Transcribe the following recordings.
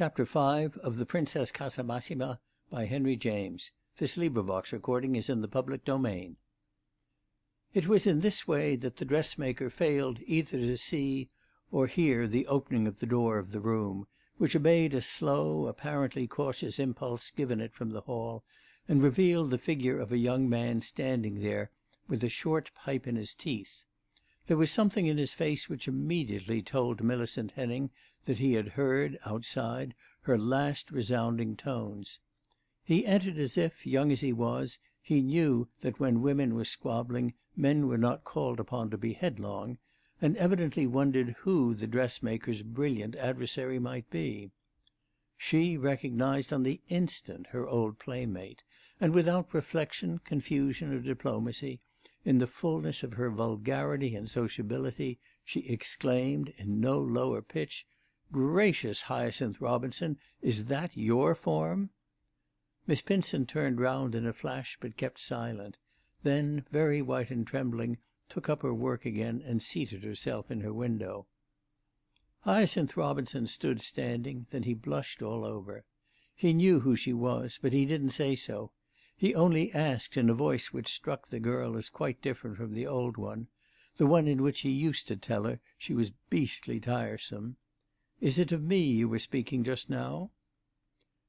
Chapter 5 of The Princess Casamassima by Henry James. This recording is in the public domain. It was in this way that the dressmaker failed either to see or hear the opening of the door of the room, which obeyed a slow, apparently cautious impulse given it from the hall, and revealed the figure of a young man standing there with a short pipe in his teeth. There was something in his face which immediately told Millicent Henning that he had heard, outside, her last resounding tones. He entered as if, young as he was, he knew that when women were squabbling men were not called upon to be headlong, and evidently wondered who the dressmaker's brilliant adversary might be. She recognized on the instant her old playmate, and without reflection, confusion, or diplomacy, in the fullness of her vulgarity and sociability, she exclaimed, in no lower pitch, "Gracious, Hyacinth Robinson, is that your form?" Miss Pinson turned round in a flash, but kept silent; then, very white and trembling, took up her work again and seated herself in her window. Hyacinth Robinson stood standing; then he blushed all over. He knew who she was, but he didn't say so. He only asked, in a voice which struck the girl as quite different from the old one, the one in which he used to tell her she was beastly tiresome, "Is it of me you were speaking just now?"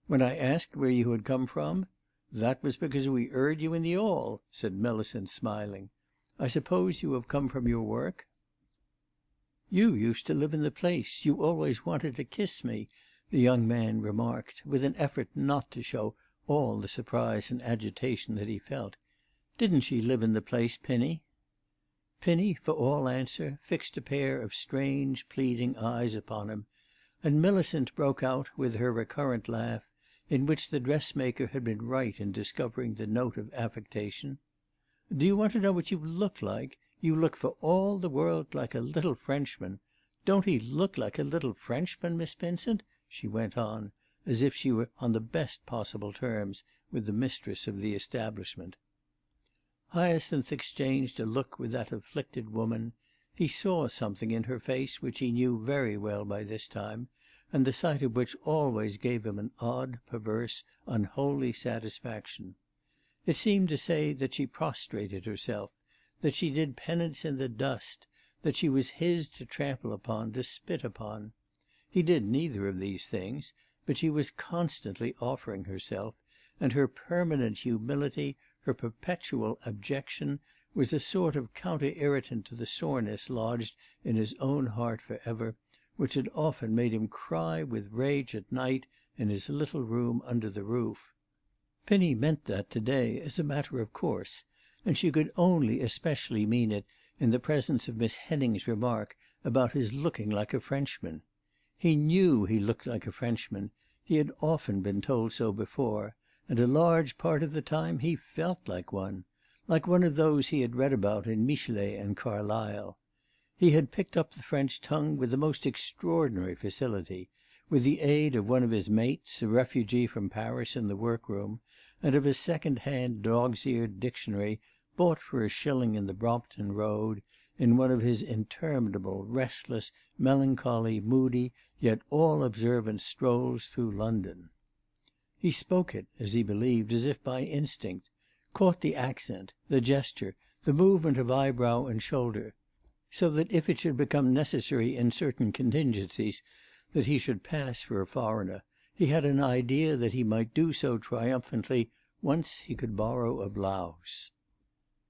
"When I asked where you had come from? That was because we heard you in the hall," said Millicent, smiling. "I suppose you have come from your work?" "You used to live in the place. You always wanted to kiss me," the young man remarked, with an effort not to show all the surprise and agitation that he felt. "Didn't she live in the place, Pinny?" Pinny, for all answer, fixed a pair of strange, pleading eyes upon him, and Millicent broke out with her recurrent laugh, in which the dressmaker had been right in discovering the note of affectation. "Do you want to know what you look like? You look for all the world like a little Frenchman. Don't he look like a little Frenchman, Miss Vincent?" she went on, as if she were on the best possible terms with the mistress of the establishment. Hyacinth exchanged a look with that afflicted woman. He saw something in her face which he knew very well by this time, and the sight of which always gave him an odd, perverse, unholy satisfaction. It seemed to say that she prostrated herself, that she did penance in the dust, that she was his to trample upon, to spit upon. He did neither of these things, but she was constantly offering herself, and her permanent humility, her perpetual abjection, was a sort of counter-irritant to the soreness lodged in his own heart for ever, which had often made him cry with rage at night in his little room under the roof. Pinny meant that to-day as a matter of course, and she could only especially mean it in the presence of Miss Henning's remark about his looking like a Frenchman. He knew he looked like a Frenchman; he had often been told so before, and a large part of the time he felt like one of those he had read about in Michelet and Carlyle. He had picked up the French tongue with the most extraordinary facility, with the aid of one of his mates, a refugee from Paris, in the workroom, and of a second-hand dog's-eared dictionary bought for a shilling in the Brompton Road, in one of his interminable, restless, melancholy, moody, yet all-observant strolls through London. He spoke it, as he believed, as if by instinct, caught the accent, the gesture, the movement of eyebrow and shoulder, so that if it should become necessary in certain contingencies that he should pass for a foreigner, he had an idea that he might do so triumphantly once he could borrow a blouse.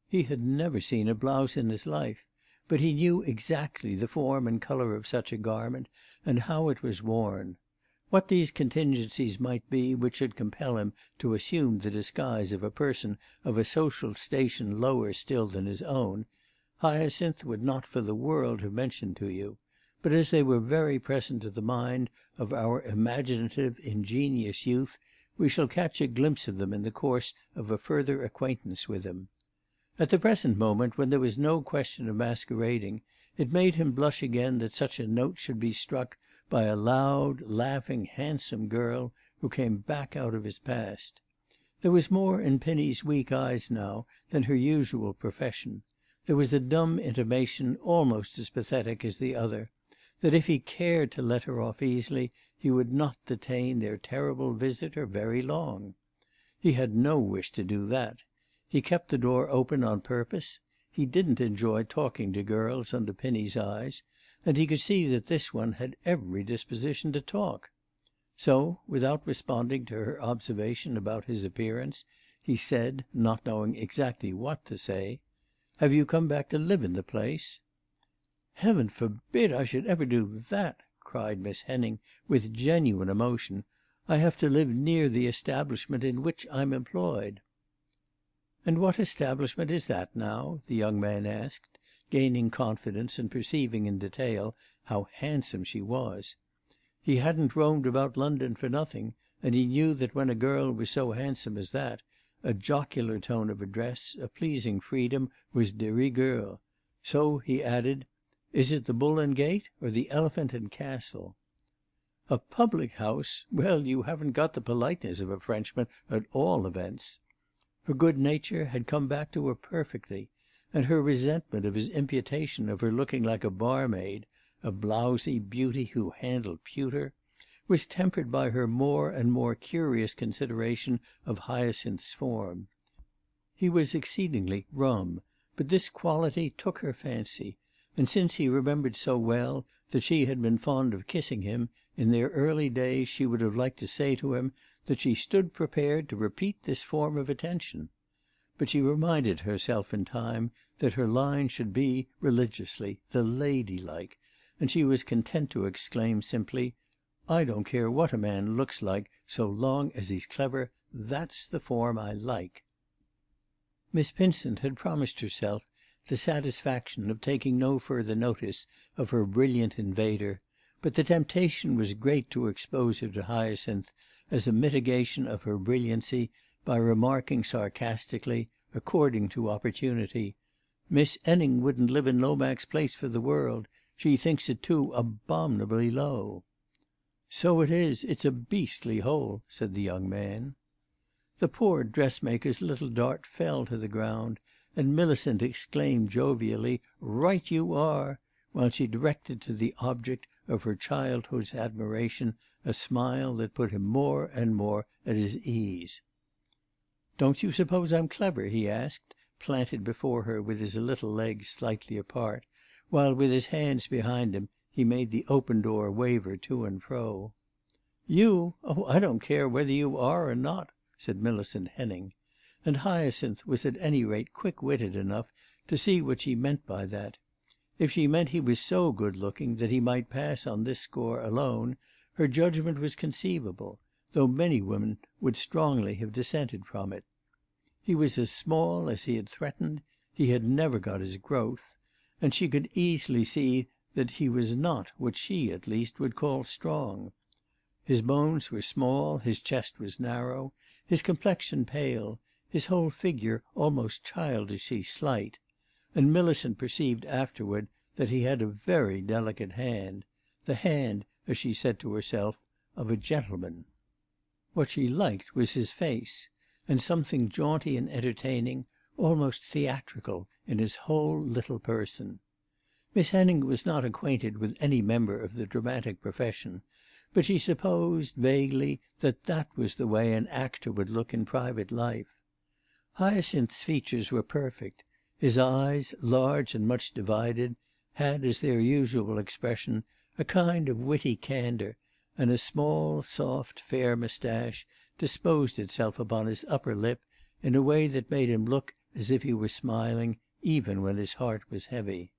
He had never seen a blouse in his life, but he knew exactly the form and colour of such a garment and how it was worn. What these contingencies might be which should compel him to assume the disguise of a person of a social station lower still than his own, Hyacinth would not for the world have mentioned to you; but as they were very present to the mind of our imaginative, ingenious youth, we shall catch a glimpse of them in the course of a further acquaintance with him. At the present moment, when there was no question of masquerading, it made him blush again that such a note should be struck by a loud, laughing, handsome girl who came back out of his past. There was more in Pinny's weak eyes now than her usual profession. There was a dumb intimation, almost as pathetic as the other, that if he cared to let her off easily, he would not detain their terrible visitor very long. He had no wish to do that. He kept the door open on purpose. He didn't enjoy talking to girls under Pinny's eyes, and he could see that this one had every disposition to talk. So, without responding to her observation about his appearance, he said, not knowing exactly what to say, "Have you come back to live in the place?" "Heaven forbid I should ever do that!" cried Miss Henning with genuine emotion. "I have to live near the establishment in which I'm employed." "And what establishment is that now?" the young man asked, gaining confidence and perceiving in detail how handsome she was. He hadn't roamed about London for nothing, and he knew that when a girl was so handsome as that, a jocular tone of address, a pleasing freedom, was de rigueur. So he added, "Is it the Bull and Gate or the Elephant and Castle?" "A public house? Well, you haven't got the politeness of a Frenchman, at all events." Her good nature had come back to her perfectly, and her resentment of his imputation of her looking like a barmaid, a blowsy beauty who handled pewter, was tempered by her more and more curious consideration of Hyacinth's form. He was exceedingly rum, but this quality took her fancy, and since he remembered so well that she had been fond of kissing him, in their early days she would have liked to say to him that she stood prepared to repeat this form of attention. But she reminded herself in time that her line should be, religiously, the ladylike, and she was content to exclaim simply, "I don't care what a man looks like so long as he's clever. That's the form I like." Miss Pinsent had promised herself the satisfaction of taking no further notice of her brilliant invader, but the temptation was great to expose her to Hyacinth as a mitigation of her brilliancy by remarking sarcastically, according to opportunity, "Miss Enning wouldn't live in Lomax Place for the world. She thinks it too abominably low." "So it is. It's a beastly hole," said the young man. The poor dressmaker's little dart fell to the ground, and Millicent exclaimed jovially, "Right you are!" while she directed to the object of her childhood's admiration a smile that put him more and more at his ease. "Don't you suppose I'm clever?" he asked, planted before her with his little legs slightly apart, while with his hands behind him he made the open door waver to and fro. "You? Oh, I don't care whether you are or not," said Millicent Henning; and Hyacinth was at any rate quick-witted enough to see what she meant by that. If she meant he was so good-looking that he might pass on this score alone, her judgment was conceivable, though many women would strongly have dissented from it. He was as small as he had threatened, he had never got his growth, and she could easily see that he was not what she, at least, would call strong. His bones were small, his chest was narrow, his complexion pale, his whole figure almost childishly slight, and Millicent perceived afterward that he had a very delicate hand, the hand, as she said to herself, of a gentleman. What she liked was his face, and something jaunty and entertaining, almost theatrical, in his whole little person. Miss Henning was not acquainted with any member of the dramatic profession, but she supposed, vaguely, that that was the way an actor would look in private life. Hyacinth's features were perfect. His eyes, large and much divided, had as their usual expression a kind of witty candour, and a small, soft, fair moustache disposed itself upon his upper lip in a way that made him look as if he were smiling even when his heart was heavy.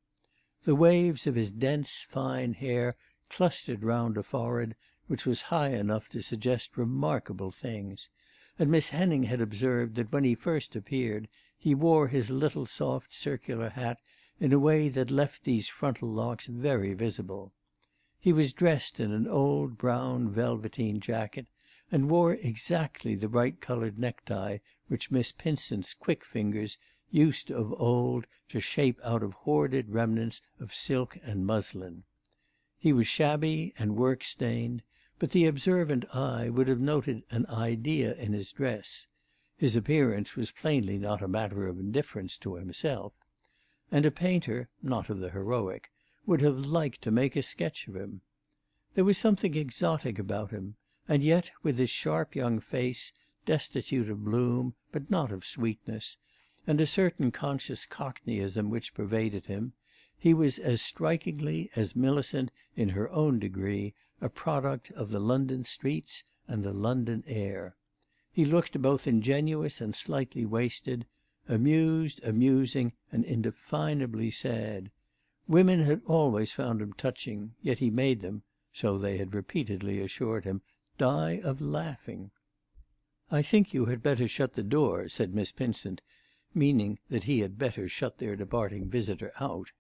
The waves of his dense, fine hair clustered round a forehead which was high enough to suggest remarkable things, and Miss Henning had observed that when he first appeared he wore his little soft circular hat in a way that left these frontal locks very visible. He was dressed in an old brown velveteen jacket, and wore exactly the bright-coloured necktie which Miss Pinsent's quick fingers used of old to shape out of hoarded remnants of silk and muslin. He was shabby and work-stained, but the observant eye would have noted an idea in his dress. His appearance was plainly not a matter of indifference to himself, and a painter, not of the heroic, would have liked to make a sketch of him. There was something exotic about him, and yet, with his sharp young face, destitute of bloom, but not of sweetness, and a certain conscious cockneyism which pervaded him, he was as strikingly as Millicent, in her own degree, a product of the London streets and the London air. He looked both ingenuous and slightly wasted, amused, amusing, and indefinably sad. Women had always found him touching, yet he made them, so they had repeatedly assured him, die of laughing. "I think you had better shut the door," said Miss Pinsent, meaning that he had better shut their departing visitor out.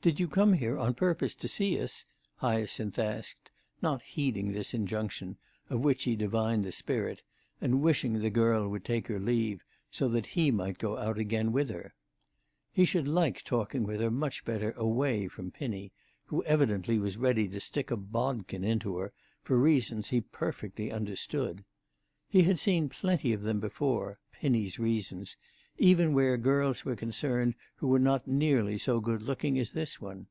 "Did you come here on purpose to see us?" Hyacinth asked, not heeding this injunction, of which he divined the spirit, and wishing the girl would take her leave, so that he might go out again with her. He should like talking with her much better away from Pinny, who evidently was ready to stick a bodkin into her for reasons he perfectly understood. He had seen plenty of them before, Pinny's reasons, even where girls were concerned who were not nearly so good-looking as this one.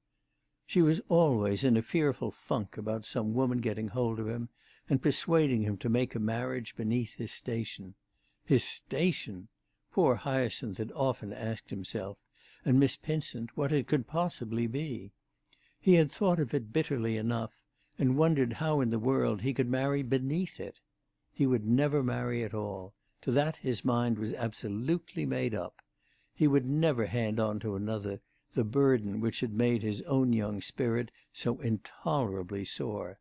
She was always in a fearful funk about some woman getting hold of him and persuading him to make a marriage beneath his station. His station! Poor Hyacinth had often asked himself, and Miss Pinsent, what it could possibly be. He had thought of it bitterly enough, and wondered how in the world he could marry beneath it. He would never marry at all. To that his mind was absolutely made up. He would never hand on to another the burden which had made his own young spirit so intolerably sore,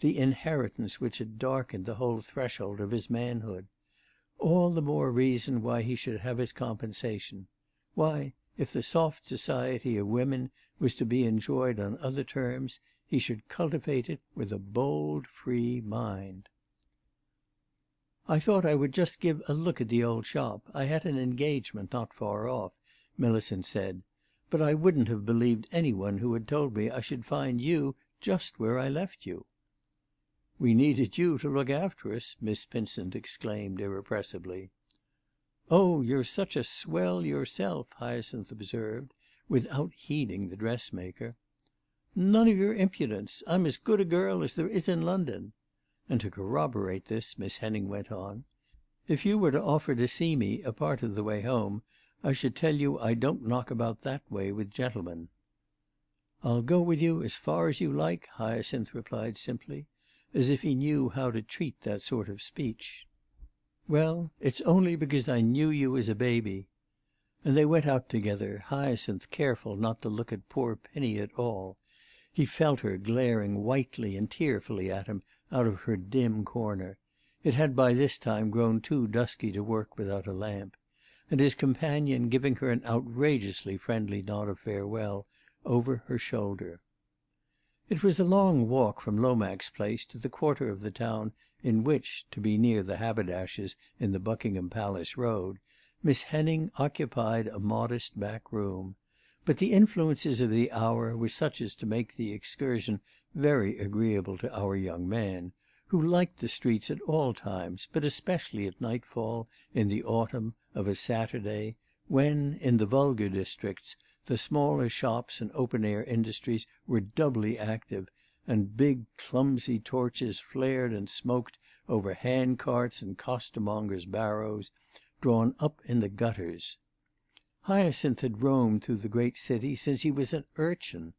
the inheritance which had darkened the whole threshold of his manhood. All the more reason why he should have his compensation; why, if the soft society of women was to be enjoyed on other terms, he should cultivate it with a bold, free mind. "I thought I would just give a look at the old shop. I had an engagement not far off," Millicent said. "But I wouldn't have believed any one who had told me I should find you just where I left you." "We needed you to look after us," Miss Pinsent exclaimed irrepressibly. "Oh, you're such a swell yourself," Hyacinth observed, without heeding the dressmaker. "None of your impudence. I'm as good a girl as there is in London." And to corroborate this, Miss Henning went on, "If you were to offer to see me a part of the way home, I should tell you I don't knock about that way with gentlemen." "I'll go with you as far as you like," Hyacinth replied simply, as if he knew how to treat that sort of speech. "Well, it's only because I knew you as a baby." And they went out together, Hyacinth careful not to look at poor Penny at all. He felt her glaring whitely and tearfully at him out of her dim corner. It had by this time grown too dusky to work without a lamp, and his companion giving her an outrageously friendly nod of farewell over her shoulder. It was a long walk from Lomax Place to the quarter of the town in which, to be near the haberdashers in the Buckingham Palace Road, Miss Henning occupied a modest back room; but the influences of the hour were such as to make the excursion very agreeable to our young man, who liked the streets at all times, but especially at nightfall, in the autumn, of a Saturday, when, in the vulgar districts, the smaller shops and open-air industries were doubly active, and big clumsy torches flared and smoked over hand-carts and costermongers' barrows, drawn up in the gutters. Hyacinth had roamed through the great city since he was an urchin,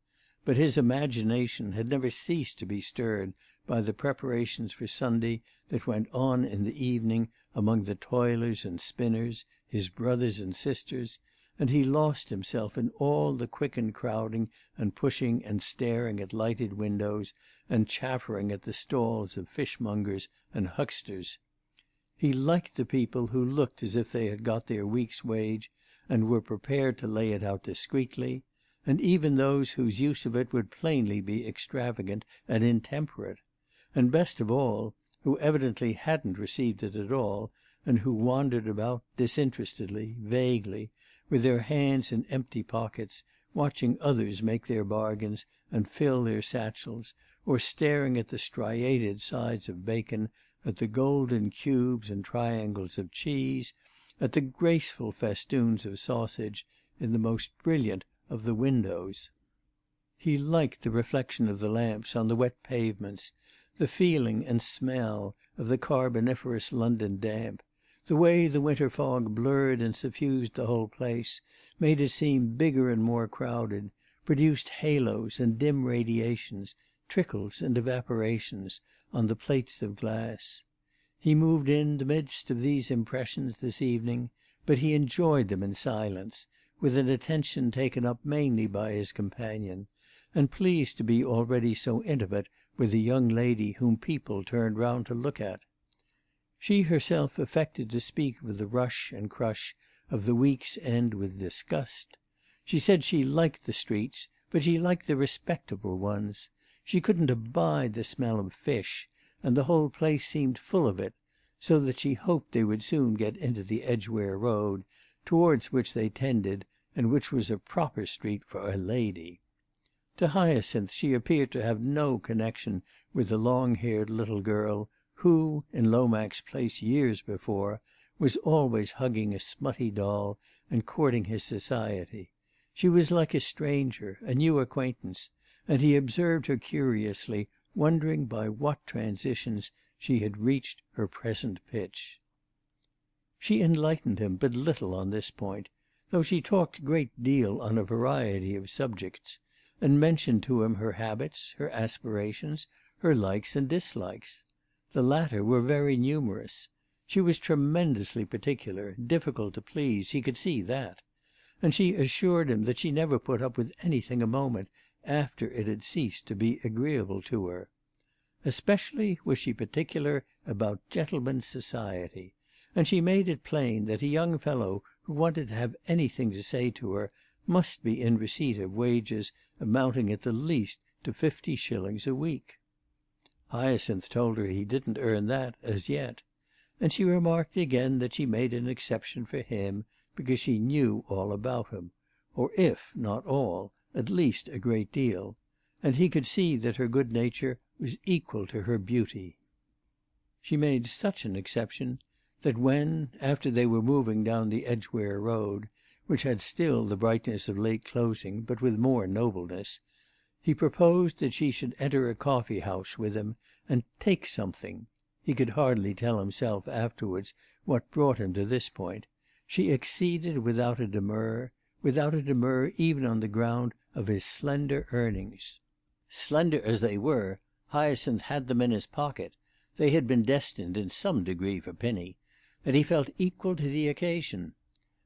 but his imagination had never ceased to be stirred by the preparations for Sunday that went on in the evening among the toilers and spinners, his brothers and sisters, and he lost himself in all the quickened crowding and pushing and staring at lighted windows and chaffering at the stalls of fishmongers and hucksters. He liked the people who looked as if they had got their week's wage and were prepared to lay it out discreetly, and even those whose use of it would plainly be extravagant and intemperate, and best of all, who evidently hadn't received it at all, and who wandered about disinterestedly, vaguely, with their hands in empty pockets, watching others make their bargains and fill their satchels, or staring at the striated sides of bacon, at the golden cubes and triangles of cheese, at the graceful festoons of sausage, in the most brilliant of the windows. He liked the reflection of the lamps on the wet pavements, the feeling and smell of the carboniferous London damp, the way the winter fog blurred and suffused the whole place, made it seem bigger and more crowded, produced halos and dim radiations, trickles and evaporations, on the plates of glass. He moved in the midst of these impressions this evening, but he enjoyed them in silence, with an attention taken up mainly by his companion, and pleased to be already so intimate with a young lady whom people turned round to look at. She herself affected to speak of the rush and crush of the week's end with disgust. She said she liked the streets, but she liked the respectable ones. She couldn't abide the smell of fish, and the whole place seemed full of it, so that she hoped they would soon get into the Edgware Road, towards which they tended, and which was a proper street for a lady. To Hyacinth she appeared to have no connection with the long-haired little girl who, in Lomax Place years before, was always hugging a smutty doll and courting his society. She was like a stranger, a new acquaintance, and he observed her curiously, wondering by what transitions she had reached her present pitch. She enlightened him but little on this point, though she talked a great deal on a variety of subjects, and mentioned to him her habits, her aspirations, her likes and dislikes. The latter were very numerous. She was tremendously particular, difficult to please, he could see that; and she assured him that she never put up with anything a moment after it had ceased to be agreeable to her. Especially was she particular about gentlemen's society, and she made it plain that a young fellow who wanted to have anything to say to her must be in receipt of wages amounting at the least to 50 shillings a week. Hyacinth told her he didn't earn that as yet, and she remarked again that she made an exception for him because she knew all about him, or if not all, at least a great deal, and he could see that her good nature was equal to her beauty. She made such an exception that when, after they were moving down the Edgware Road, which had still the brightness of late closing, but with more nobleness, he proposed that she should enter a coffee-house with him and take something (he could hardly tell himself afterwards what brought him to this point), she acceded without a demur even on the ground of his slender earnings. Slender as they were, Hyacinth had them in his pocket; they had been destined in some degree for Pinny, and he felt equal to the occasion.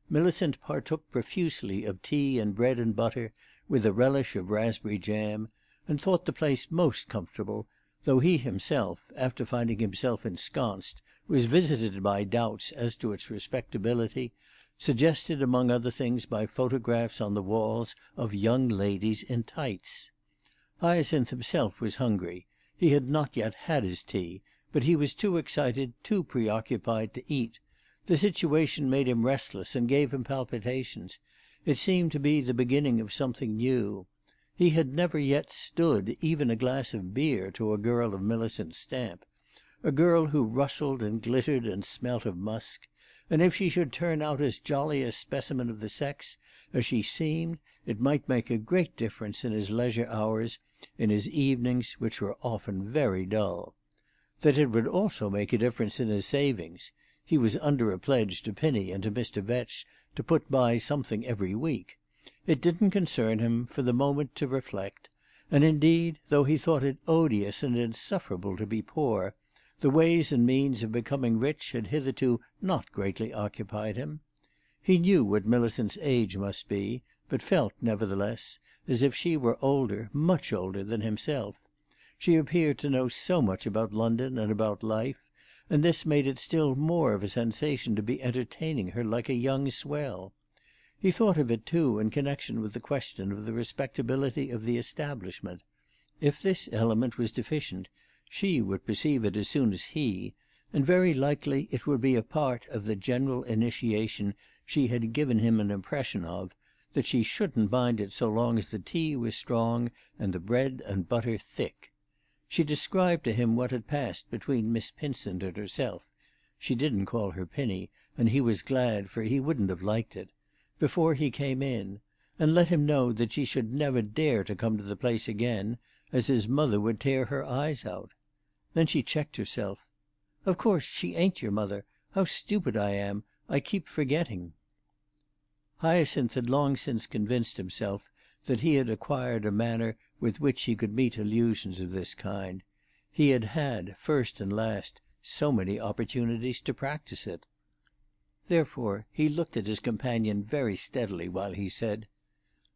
Millicent partook profusely of tea and bread and butter, with a relish of raspberry jam, and thought the place most comfortable, though he himself, after finding himself ensconced, was visited by doubts as to its respectability, suggested among other things by photographs on the walls of young ladies in tights. Hyacinth himself was hungry; he had not yet had his tea, but he was too excited, too preoccupied to eat. The situation made him restless and gave him palpitations. It seemed to be the beginning of something new. He had never yet stood even a glass of beer to a girl of Millicent's stamp, a girl who rustled and glittered and smelt of musk, and if she should turn out as jolly a specimen of the sex as she seemed, it might make a great difference in his leisure hours, in his evenings, which were often very dull. That it would also make a difference in his savings — he was under a pledge to Pinny and to Mr. Vetch to put by something every week — it didn't concern him, for the moment, to reflect; and indeed, though he thought it odious and insufferable to be poor, the ways and means of becoming rich had hitherto not greatly occupied him. He knew what Millicent's age must be, but felt, nevertheless, as if she were older, much older, than himself. She appeared to know so much about London and about life, and this made it still more of a sensation to be entertaining her like a young swell. He thought of it, too, in connection with the question of the respectability of the establishment. If this element was deficient, she would perceive it as soon as he, and very likely it would be a part of the general initiation she had given him an impression of, that she shouldn't mind it so long as the tea was strong and the bread and butter thick. She described to him what had passed between Miss Pinsent and herself — she didn't call her Pinny, and he was glad, for he wouldn't have liked it — before he came in, and let him know that she should never dare to come to the place again, as his mother would tear her eyes out. Then she checked herself. "Of course she ain't your mother. How stupid I am! I keep forgetting." Hyacinth had long since convinced himself that he had acquired a manner with which he could meet illusions of this kind. He had had, first and last, so many opportunities to practise it. Therefore he looked at his companion very steadily while he said,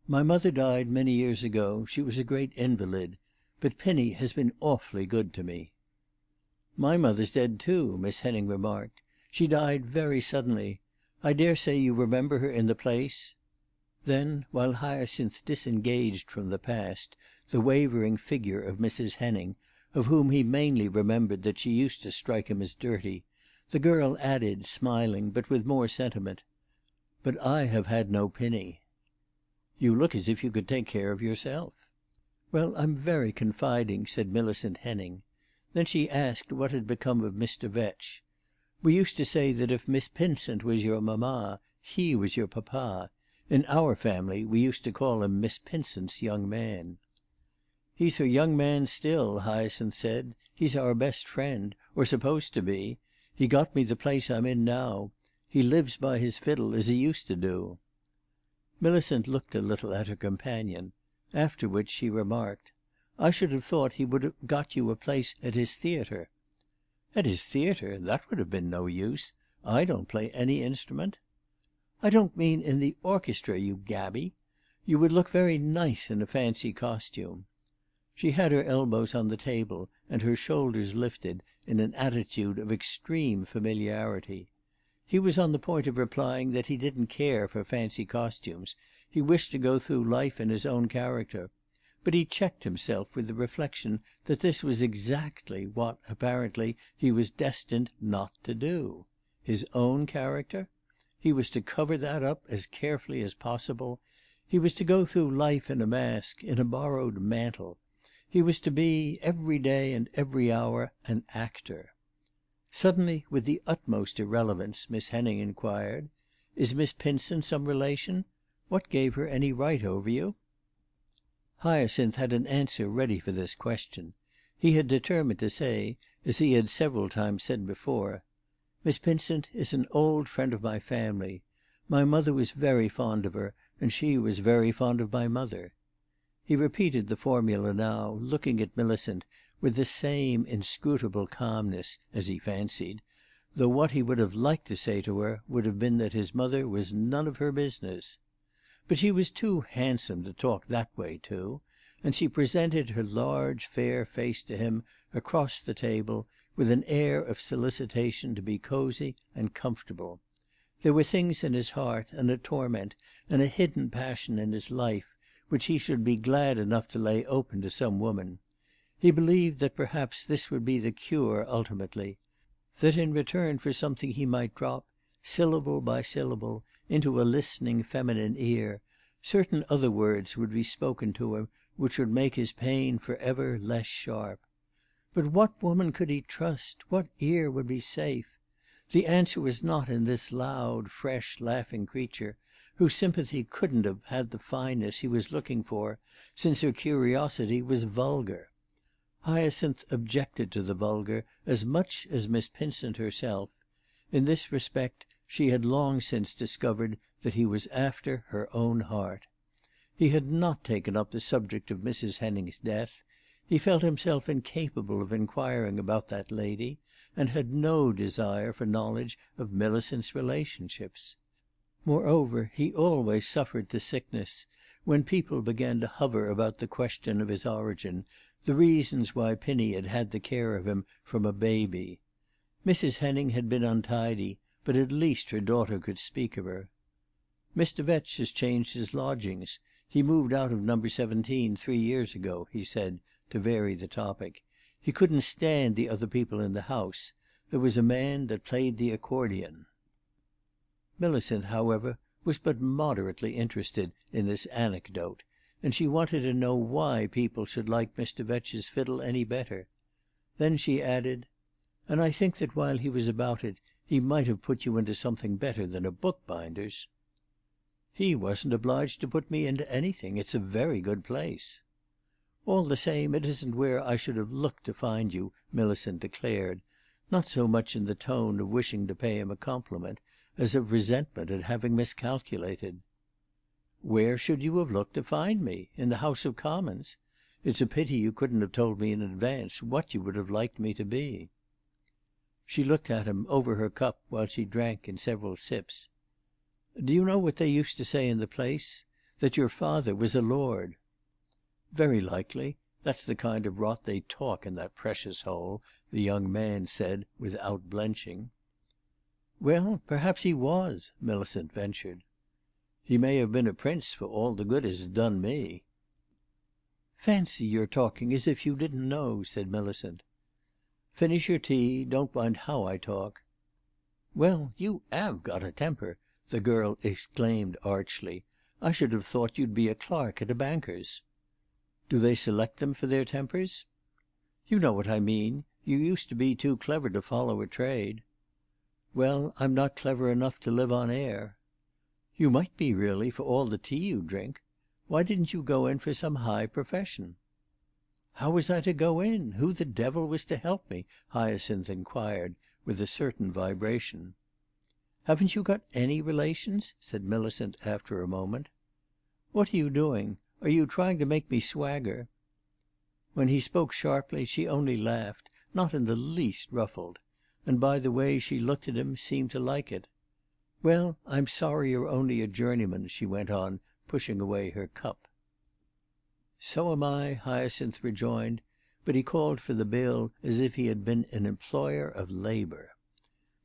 "My mother died many years ago. She was a great invalid. But Pinnie has been awfully good to me." "My mother's dead too," Miss Henning remarked. "She died very suddenly. I daresay you remember her in the place." Then, while Hyacinth disengaged from the past the wavering figure of Mrs. Henning, of whom he mainly remembered that she used to strike him as dirty, the girl added, smiling, but with more sentiment, "But I have had no Pinnie." "You look as if you could take care of yourself." "Well, I'm very confiding," said Millicent Henning. Then she asked what had become of Mr. Vetch. "We used to say that if Miss Pinsent was your mamma, he was your papa. In our family we used to call him Miss Pinsent's young man." "He's her young man still," Hyacinth said. "He's our best friend, or supposed to be. He got me the place I'm in now. He lives by his fiddle, as he used to do." Millicent looked a little at her companion; after which she remarked, "I should have thought he would have got you a place at his theatre." "At his theatre? That would have been no use. I don't play any instrument." "I don't mean in the orchestra, you gaby. You would look very nice in a fancy costume." She had her elbows on the table and her shoulders lifted in an attitude of extreme familiarity. He was on the point of replying that he didn't care for fancy costumes; he wished to go through life in his own character; but he checked himself with the reflection that this was exactly what, apparently, he was destined not to do. His own character? He was to cover that up as carefully as possible. He was to go through life in a mask, in a borrowed mantle. He was to be, every day and every hour, an actor. Suddenly, with the utmost irrelevance, Miss Henning inquired, "Is Miss Pinsent some relation? What gave her any right over you?" Hyacinth had an answer ready for this question. He had determined to say, as he had several times said before, "Miss Pinsent is an old friend of my family. My mother was very fond of her, and she was very fond of my mother." He repeated the formula now, looking at Millicent with the same inscrutable calmness, as he fancied, though what he would have liked to say to her would have been that his mother was none of her business. But she was too handsome to talk that way to, and she presented her large fair face to him across the table with an air of solicitation to be cosy and comfortable. There were things in his heart, and a torment, and a hidden passion in his life, which he should be glad enough to lay open to some woman. He believed that perhaps this would be the cure ultimately; that in return for something he might drop, syllable by syllable, into a listening feminine ear, certain other words would be spoken to him which would make his pain for ever less sharp. But what woman could he trust? What ear would be safe? The answer was not in this loud, fresh, laughing creature, whose sympathy couldn't have had the fineness he was looking for, since her curiosity was vulgar. Hyacinth objected to the vulgar as much as Miss Pinsent herself. In this respect she had long since discovered that he was after her own heart. He had not taken up the subject of Mrs. Henning's death. He felt himself incapable of inquiring about that lady, and had no desire for knowledge of Millicent's relationships. Moreover, he always suffered to sickness when people began to hover about the question of his origin, the reasons why Pinnie had had the care of him from a baby. Mrs. Henning had been untidy, but at least her daughter could speak of her. "Mr. Vetch has changed his lodgings. He moved out of number 17 3 years ago," he said, to vary the topic. "He couldn't stand the other people in the house. There was a man that played the accordion." Millicent, however, was but moderately interested in this anecdote, and she wanted to know why people should like Mr. Vetch's fiddle any better. Then she added, "And I think that while he was about it he might have put you into something better than a bookbinder's." He wasn't obliged to put me into anything. It's a very good place." "All the same, it isn't where I should have looked to find you," Millicent declared, not so much in the tone of wishing to pay him a compliment as of resentment at having miscalculated. "Where should you have looked to find me? In the House of Commons. It's a pity you couldn't have told me in advance what you would have liked me to be." She looked at him over her cup while she drank in several sips. "Do you know what they used to say in the place? That your father was a lord." "Very likely. That's the kind of rot they talk in that precious hole," the young man said without blenching. "Well, perhaps he was," Millicent ventured. "He may have been a prince for all the good it's done me." "Fancy your talking as if you didn't know," said Millicent. "Finish your tea. Don't mind how I talk." "Well, you 'ave got a temper!" the girl exclaimed archly. "I should have thought you'd be a clerk at a banker's." "Do they select them for their tempers?" "You know what I mean. You used to be too clever to follow a trade." "Well, I'm not clever enough to live on air." "You might be, really, for all the tea you drink. Why didn't you go in for some high profession?" "How was I to go in? Who the devil was to help me?" Hyacinth inquired, with a certain vibration. "Haven't you got any relations?" said Millicent after a moment. "What are you doing? Are you trying to make me swagger?" When he spoke sharply she only laughed, not in the least ruffled, and by the way she looked at him seemed to like it. "Well, I'm sorry you're only a journeyman," she went on, pushing away her cup. "So am I," Hyacinth rejoined, but he called for the bill as if he had been an employer of labour.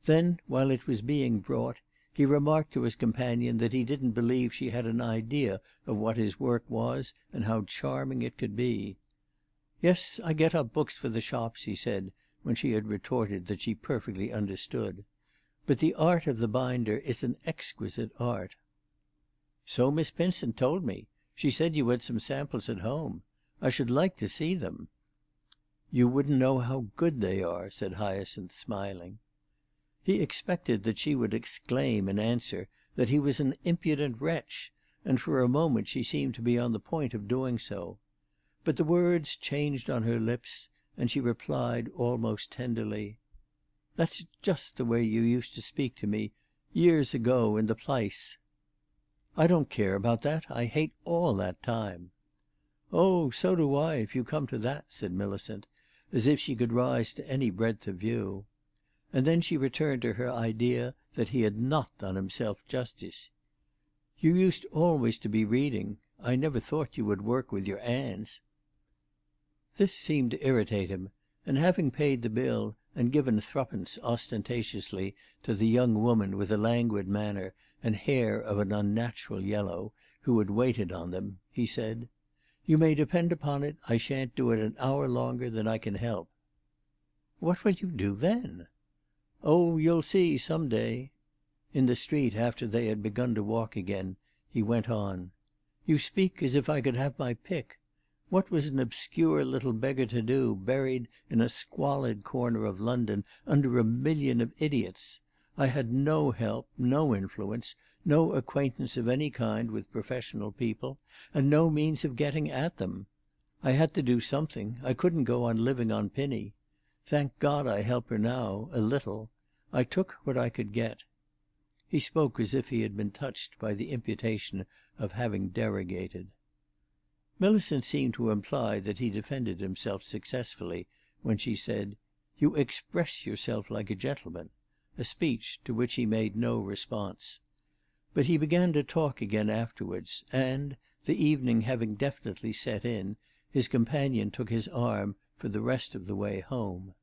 Then, while it was being brought, he remarked to his companion that he didn't believe she had an idea of what his work was and how charming it could be. "Yes, I get up books for the shops," he said, when she had retorted that she perfectly understood. "But the art of the binder is an exquisite art." "So Miss Pinsent told me. She said you had some samples at home. I should like to see them." "You wouldn't know how good they are," said Hyacinth, smiling. He expected that she would exclaim in answer that he was an impudent wretch, and for a moment she seemed to be on the point of doing so. But the words changed on her lips, and she replied almost tenderly, "That's just the way you used to speak to me, years ago, in the Place." "I don't care about that. I hate all that time." "Oh, so do I, if you come to that," said Millicent, as if she could rise to any breadth of view. And then she returned to her idea that he had not done himself justice. "You used always to be reading. I never thought you would work with your 'ands." This seemed to irritate him, and having paid the bill and given threepence ostentatiously to the young woman with a languid manner and hair of an unnatural yellow, who had waited on them, he said, "You may depend upon it I shan't do it an hour longer than I can help." "What will you do then?" "Oh, you'll see some day." In the street, after they had begun to walk again, he went on, "You speak as if I could have my pick. What was an obscure little beggar to do, buried in a squalid corner of London under a million of idiots? I had no help, no influence, no acquaintance of any kind with professional people, and no means of getting at them. I had to do something. I couldn't go on living on Pinny. Thank God I help her now, a little. I took what I could get." He spoke as if he had been touched by the imputation of having derogated. Millicent seemed to imply that he defended himself successfully when she said, "You express yourself like a gentleman," a speech to which he made no response. But he began to talk again afterwards, and, the evening having definitely set in, his companion took his arm for the rest of the way home.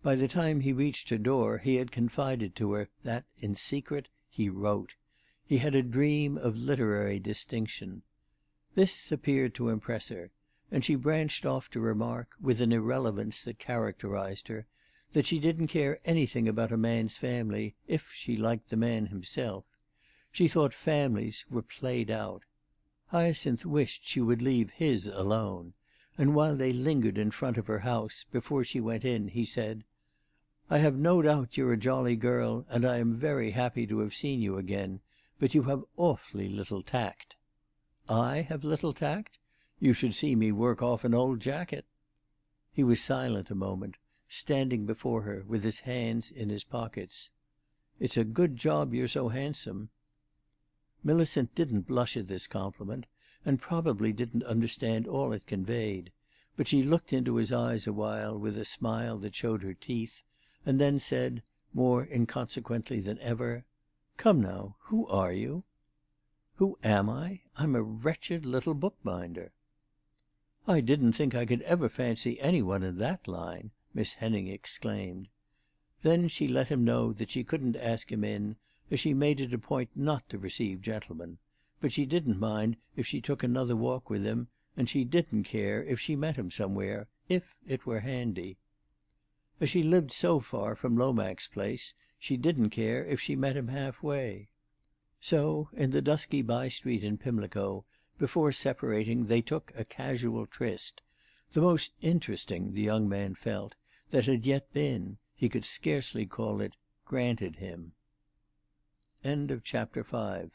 By the time he reached her door he had confided to her that, in secret, he wrote. He had a dream of literary distinction. This appeared to impress her, and she branched off to remark, with an irrelevance that characterized her, that she didn't care anything about a man's family if she liked the man himself. She thought families were played out. Hyacinth wished she would leave his alone, and while they lingered in front of her house, before she went in, he said, "I have no doubt you're a jolly girl, and I am very happy to have seen you again, But you have awfully little tact." "I have little tact? You should see me work off an old jacket." He was silent a moment, standing before her with his hands in his pockets. "It's a good job you're so handsome." Millicent didn't blush at this compliment, and probably didn't understand all it conveyed; but she looked into his eyes a while with a smile that showed her teeth, and then said, more inconsequently than ever, "Come now, who are you?" "Who am I? I'm a wretched little bookbinder." "I didn't think I could ever fancy any one in that line!" Miss Henning exclaimed. Then she let him know that she couldn't ask him in, as she made it a point not to receive gentlemen; but she didn't mind if she took another walk with him, and she didn't care if she met him somewhere, if it were handy. As she lived so far from Lomax Place, she didn't care if she met him half-way. So, in the dusky by-street in Pimlico, before separating, they took a casual tryst, the most interesting, the young man felt, that had yet been, he could scarcely call it, granted him. CHAPter VI